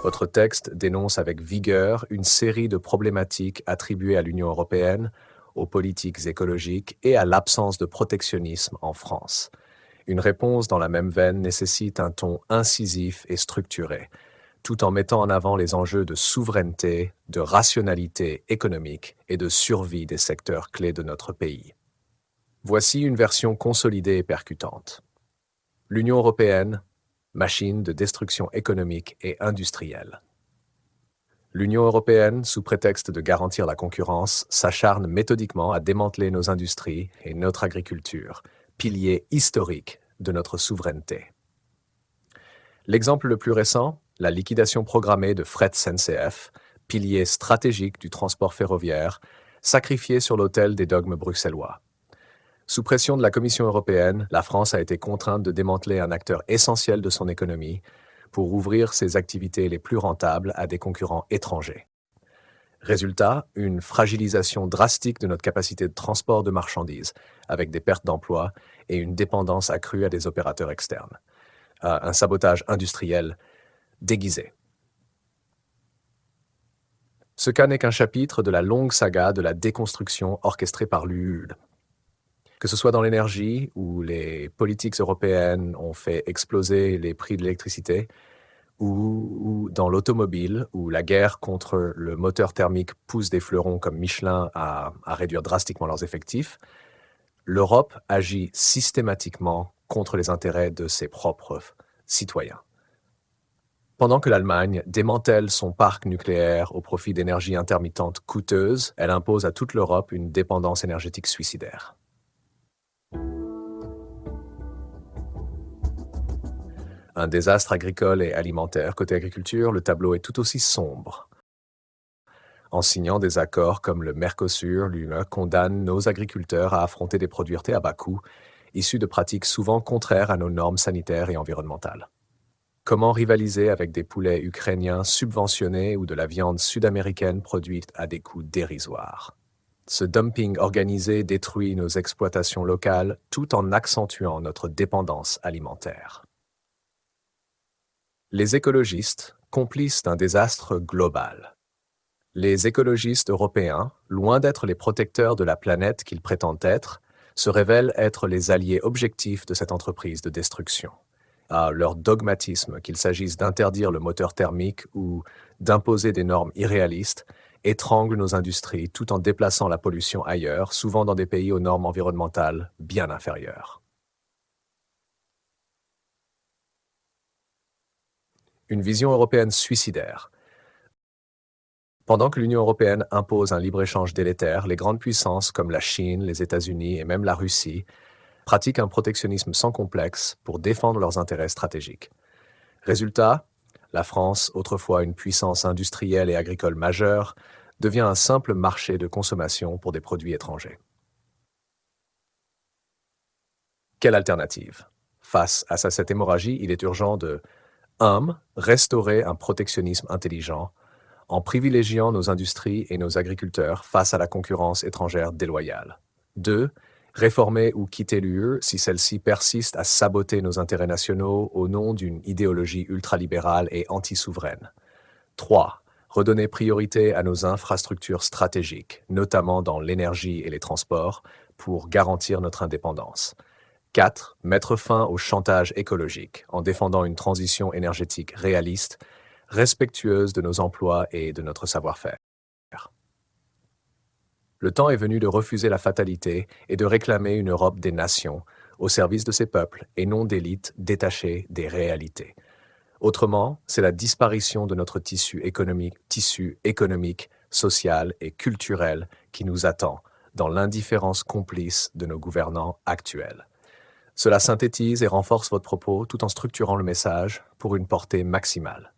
Votre texte dénonce avec vigueur une série de problématiques attribuées à l'Union européenne, aux politiques écologiques et à l'absence de protectionnisme en France. Une réponse dans la même veine nécessite un ton incisif et structuré, tout en mettant en avant les enjeux de souveraineté, de rationalité économique et de survie des secteurs clés de notre pays. Voici une version consolidée et percutante. L'Union européenne, machine de destruction économique et industrielle. L'Union européenne, sous prétexte de garantir la concurrence, s'acharne méthodiquement à démanteler nos industries et notre agriculture, piliers historiques de notre souveraineté. L'exemple le plus récent, la liquidation programmée de Fret SNCF, pilier stratégique du transport ferroviaire, sacrifié sur l'autel des dogmes bruxellois. Sous pression de la Commission européenne, la France a été contrainte de démanteler un acteur essentiel de son économie pour ouvrir ses activités les plus rentables à des concurrents étrangers. Résultat, une fragilisation drastique de notre capacité de transport de marchandises, avec des pertes d'emplois et une dépendance accrue à des opérateurs externes. Un sabotage industriel déguisé. Ce cas n'est qu'un chapitre de la longue saga de la déconstruction orchestrée par l'UE. Que ce soit dans l'énergie, où les politiques européennes ont fait exploser les prix de l'électricité, ou dans l'automobile, où la guerre contre le moteur thermique pousse des fleurons comme Michelin à réduire drastiquement leurs effectifs, l'Europe agit systématiquement contre les intérêts de ses propres citoyens. Pendant que l'Allemagne démantèle son parc nucléaire au profit d'énergies intermittentes coûteuses, elle impose à toute l'Europe une dépendance énergétique suicidaire. Un désastre agricole et alimentaire. Côté agriculture, le tableau est tout aussi sombre. En signant des accords comme le Mercosur, l'UE condamne nos agriculteurs à affronter des produits à bas coût, issus de pratiques souvent contraires à nos normes sanitaires et environnementales. Comment rivaliser avec des poulets ukrainiens subventionnés ou de la viande sud-américaine produite à des coûts dérisoires? Ce dumping organisé détruit nos exploitations locales tout en accentuant notre dépendance alimentaire. Les écologistes, complices d'un désastre global. Les écologistes européens, loin d'être les protecteurs de la planète qu'ils prétendent être, se révèlent être les alliés objectifs de cette entreprise de destruction. À leur dogmatisme, qu'il s'agisse d'interdire le moteur thermique ou d'imposer des normes irréalistes, étrangle nos industries tout en déplaçant la pollution ailleurs, souvent dans des pays aux normes environnementales bien inférieures. Une vision européenne suicidaire. Pendant que l'Union européenne impose un libre-échange délétère, les grandes puissances comme la Chine, les États-Unis et même la Russie pratiquent un protectionnisme sans complexe pour défendre leurs intérêts stratégiques. Résultat, la France, autrefois une puissance industrielle et agricole majeure, devient un simple marché de consommation pour des produits étrangers. Quelle alternative? Face à cette hémorragie, il est urgent de 1. Restaurer un protectionnisme intelligent en privilégiant nos industries et nos agriculteurs face à la concurrence étrangère déloyale. 2. Réformer ou quitter l'UE si celle-ci persiste à saboter nos intérêts nationaux au nom d'une idéologie ultralibérale et anti-souveraine. 3. Redonner priorité à nos infrastructures stratégiques, notamment dans l'énergie et les transports, pour garantir notre indépendance. 4. Mettre fin au chantage écologique en défendant une transition énergétique réaliste, respectueuse de nos emplois et de notre savoir-faire. Le temps est venu de refuser la fatalité et de réclamer une Europe des nations, au service de ses peuples et non d'élites détachées des réalités. Autrement, c'est la disparition de notre tissu économique, social et culturel qui nous attend dans l'indifférence complice de nos gouvernants actuels. Cela synthétise et renforce votre propos tout en structurant le message pour une portée maximale.